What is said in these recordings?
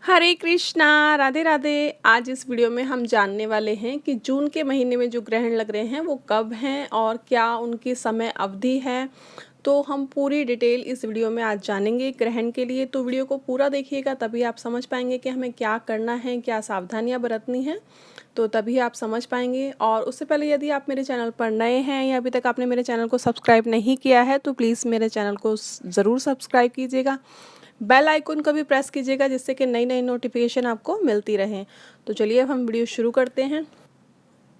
हरे कृष्णा, राधे राधे। आज इस वीडियो में हम जानने वाले हैं कि जून के महीने में जो ग्रहण लग रहे हैं वो कब हैं और क्या उनकी समय अवधि है। तो हम पूरी डिटेल इस वीडियो में आज जानेंगे ग्रहण के लिए। तो वीडियो को पूरा देखिएगा, तभी आप समझ पाएंगे कि हमें क्या करना है, क्या सावधानियां बरतनी हैं। तो तभी आप समझ पाएंगे। और उससे पहले यदि आप मेरे चैनल पर नए हैं या अभी तक आपने मेरे चैनल को सब्सक्राइब नहीं किया है तो प्लीज़ मेरे चैनल को ज़रूर सब्सक्राइब कीजिएगा। बेल आइकन को भी प्रेस कीजिएगा जिससे कि नई नई नोटिफिकेशन आपको मिलती रहे। तो चलिए अब हम वीडियो शुरू करते हैं।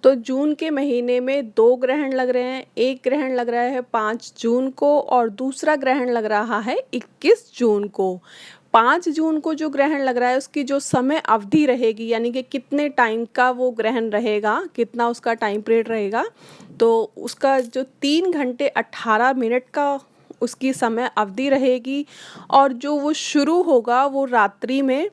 तो जून के महीने में दो ग्रहण लग रहे हैं। एक ग्रहण लग रहा है 5 जून को और दूसरा ग्रहण लग रहा है 21 जून को। 5 जून को जो ग्रहण लग रहा है उसकी जो समय अवधि रहेगी, यानी कि कितने टाइम का वो ग्रहण रहेगा, कितना उसका टाइम पीरियड रहेगा, तो उसका जो 3 घंटे 18 मिनट का उसकी समय अवधि रहेगी। और जो वो शुरू होगा वो रात्रि में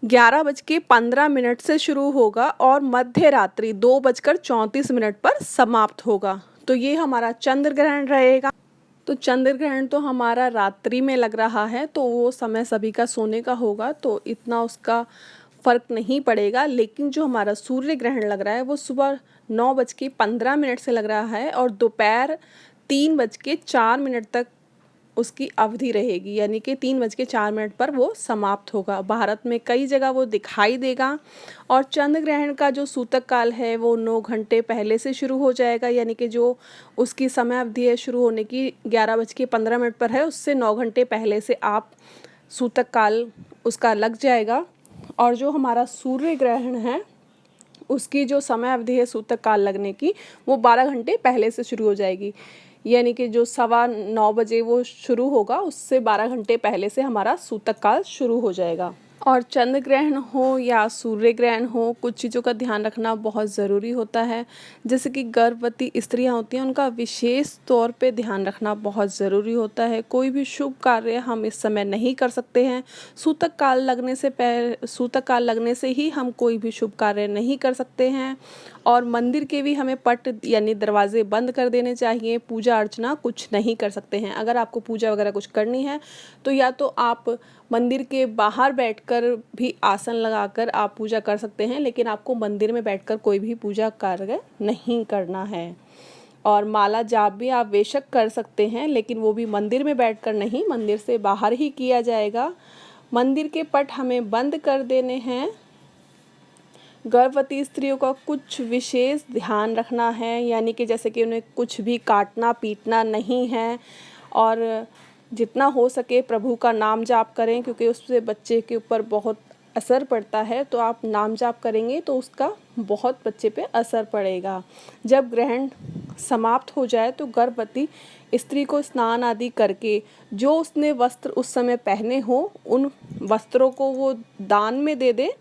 11:15 से शुरू होगा और मध्य रात्रि 2:34 पर समाप्त होगा। तो ये हमारा चंद्र ग्रहण रहेगा। तो चंद्र ग्रहण तो हमारा रात्रि में लग रहा है, तो वो समय सभी का सोने का होगा, तो इतना उसका फर्क नहीं पड़ेगा। लेकिन जो हमारा सूर्य ग्रहण लग रहा है वो सुबह 9:15 से लग रहा है और दोपहर 3:04 तक उसकी अवधि रहेगी, यानी कि 3:04 पर वो समाप्त होगा। भारत में कई जगह वो दिखाई देगा। और चंद्र ग्रहण का जो सूतक काल है वो 9 घंटे पहले से शुरू हो जाएगा, यानी कि जो उसकी समय अवधि है शुरू होने की 11:15 पर है, उससे 9 घंटे पहले से आप सूतक काल उसका लग जाएगा। और जो हमारा सूर्य ग्रहण है उसकी जो समय अवधि है सूतक काल लगने की वो 12 घंटे पहले से शुरू हो जाएगी, यानी कि जो 9:15 वो शुरू होगा उससे 12 घंटे पहले से हमारा सूतक काल शुरू हो जाएगा। और चंद्र ग्रहण हो या सूर्य ग्रहण हो, कुछ चीज़ों का ध्यान रखना बहुत ज़रूरी होता है। जैसे कि गर्भवती स्त्रियां होती हैं उनका विशेष तौर पे ध्यान रखना बहुत ज़रूरी होता है। कोई भी शुभ कार्य हम इस समय नहीं कर सकते हैं। सूतक काल लगने से ही हम कोई भी शुभ कार्य नहीं कर सकते हैं। और मंदिर के भी हमें पट यानी दरवाजे बंद कर देने चाहिए। पूजा अर्चना कुछ नहीं कर सकते हैं। अगर आपको पूजा वगैरह कुछ करनी है तो या तो आप मंदिर के बाहर बैठकर भी आसन लगाकर आप पूजा कर सकते हैं, लेकिन आपको मंदिर में बैठकर कोई भी पूजा कार्य नहीं करना है। और माला जाप भी आप बेशक कर सकते हैं, लेकिन वो भी मंदिर में बैठकर नहीं, मंदिर से बाहर ही किया जाएगा। मंदिर के पट हमें बंद कर देने हैं। गर्भवती स्त्रियों का कुछ विशेष ध्यान रखना है, यानी कि जैसे कि उन्हें कुछ भी काटना पीटना नहीं है। और जितना हो सके प्रभु का नाम जाप करें, क्योंकि उससे बच्चे के ऊपर बहुत असर पड़ता है। तो आप नाम जाप करेंगे तो उसका बहुत बच्चे पे असर पड़ेगा। जब ग्रहण समाप्त हो जाए तो गर्भवती स्त्री को स्नान आदि करके जो उसने वस्त्र उस समय पहने हो उन वस्त्रों को वो दान में दे दे,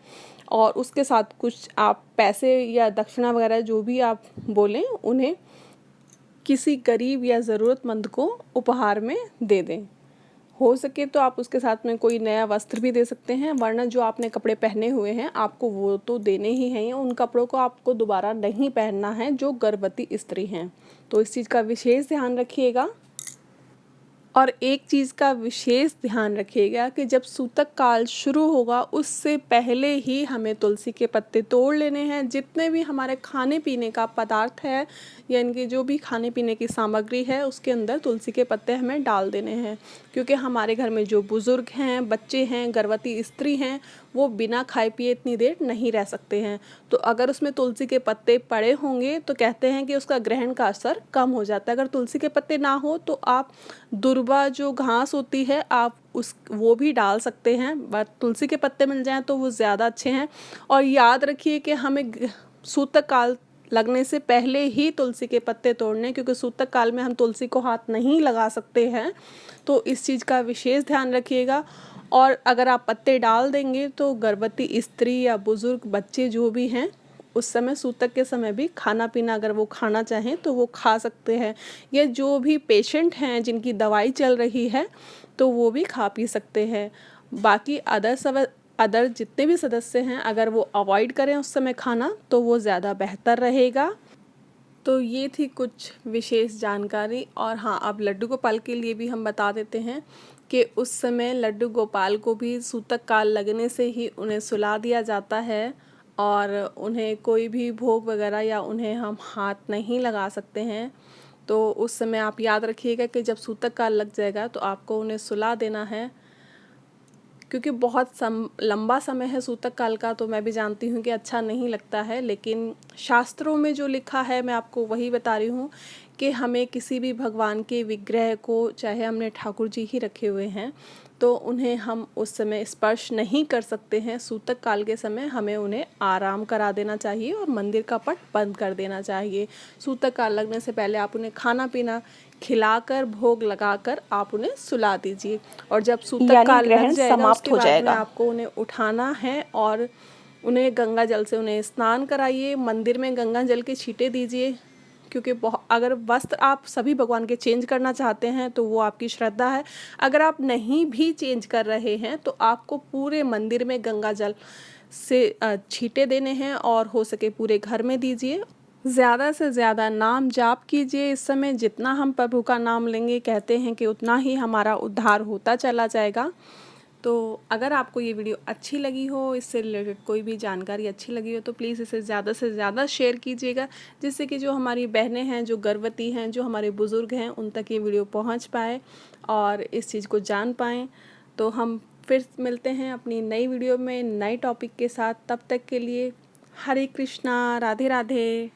और उसके साथ कुछ आप पैसे या दक्षिणा वगैरह जो भी आप बोलें उन्हें किसी गरीब या ज़रूरतमंद को उपहार में दे दें। हो सके तो आप उसके साथ में कोई नया वस्त्र भी दे सकते हैं, वरना जो आपने कपड़े पहने हुए हैं आपको वो तो देने ही हैं। उन कपड़ों को आपको दोबारा नहीं पहनना है जो गर्भवती स्त्री हैं। तो इस चीज़ का विशेष ध्यान रखिएगा। और एक चीज़ का विशेष ध्यान रखिएगा कि जब सूतक काल शुरू होगा उससे पहले ही हमें तुलसी के पत्ते तोड़ लेने हैं। जितने भी हमारे खाने पीने का पदार्थ है, यानी कि जो भी खाने पीने की सामग्री है उसके अंदर तुलसी के पत्ते हमें डाल देने हैं। क्योंकि हमारे घर में जो बुज़ुर्ग हैं, बच्चे हैं, गर्भवती स्त्री हैं, वो बिना खाए पिए इतनी देर नहीं रह सकते हैं। तो अगर उसमें तुलसी के पत्ते पड़े होंगे तो कहते हैं कि उसका ग्रहण का असर कम हो जाता है। अगर तुलसी के पत्ते ना हो तो आप दुर्वा जो घास होती है आप वो भी डाल सकते हैं, बट तुलसी के पत्ते मिल जाएं तो वो ज़्यादा अच्छे हैं। और याद रखिए कि हमें सूतक काल लगने से पहले ही तुलसी के पत्ते तोड़ने, क्योंकि सूतक काल में हम तुलसी को हाथ नहीं लगा सकते हैं। तो इस चीज़ का विशेष ध्यान रखिएगा। और अगर आप पत्ते डाल देंगे तो गर्भवती स्त्री या बुज़ुर्ग बच्चे जो भी हैं उस समय सूतक के समय भी खाना पीना अगर वो खाना चाहें तो वो खा सकते हैं। या जो भी पेशेंट हैं जिनकी दवाई चल रही है तो वो भी खा पी सकते हैं। बाकी अदर जितने भी सदस्य हैं अगर वो अवॉइड करें उस समय खाना तो वो ज़्यादा बेहतर रहेगा। तो ये थी कुछ विशेष जानकारी। और हाँ, अब लड्डू गोपाल के लिए भी हम बता देते हैं कि उस समय लड्डू गोपाल को भी सूतक काल लगने से ही उन्हें सुला दिया जाता है और उन्हें कोई भी भोग वगैरह या उन्हें हम हाथ नहीं लगा सकते हैं। तो उस समय आप याद रखिएगा कि जब सूतक काल लग जाएगा तो आपको उन्हें सुला देना है, क्योंकि बहुत लंबा समय है सूतक काल का, तो मैं भी जानती हूँ कि अच्छा नहीं लगता है, लेकिन शास्त्रों में जो लिखा है मैं आपको वही बता रही हूँ कि हमें किसी भी भगवान के विग्रह को, चाहे हमने ठाकुर जी ही रखे हुए हैं, तो उन्हें हम उस समय स्पर्श नहीं कर सकते हैं। सूतक काल के समय हमें उन्हें आराम करा देना चाहिए और मंदिर का पट बंद कर देना चाहिए। सूतक काल लगने से पहले आप उन्हें खाना पीना खिलाकर, भोग लगाकर आप उन्हें सुला दीजिए। और जब सूतक यानी काल लग ग्रहण जाएगा समाप्त उसके हो बाद में जाएगा। आपको उन्हें उठाना है और उन्हें गंगा जल से उन्हें स्नान कराइए। मंदिर में गंगा जल के छींटे दीजिए, क्योंकि अगर वस्त्र आप सभी भगवान के चेंज करना चाहते हैं तो वो आपकी श्रद्धा है। अगर आप नहीं भी चेंज कर रहे हैं तो आपको पूरे मंदिर में गंगा जल से छींटे देने हैं और हो सके पूरे घर में दीजिए। ज़्यादा से ज़्यादा नाम जाप कीजिए। इस समय जितना हम प्रभु का नाम लेंगे, कहते हैं कि उतना ही हमारा उद्धार होता चला जाएगा। तो अगर आपको ये वीडियो अच्छी लगी हो, इससे रिलेटेड कोई भी जानकारी अच्छी लगी हो, तो प्लीज़ इसे ज़्यादा से ज़्यादा शेयर कीजिएगा, जिससे कि जो हमारी बहनें हैं, जो गर्भवती हैं, जो हमारे बुज़ुर्ग हैं, उन तक ये वीडियो पहुंच पाए और इस चीज़ को जान पाएँ। तो हम फिर मिलते हैं अपनी नई वीडियो में नए टॉपिक के साथ। तब तक के लिए हरे कृष्णा, राधे राधे।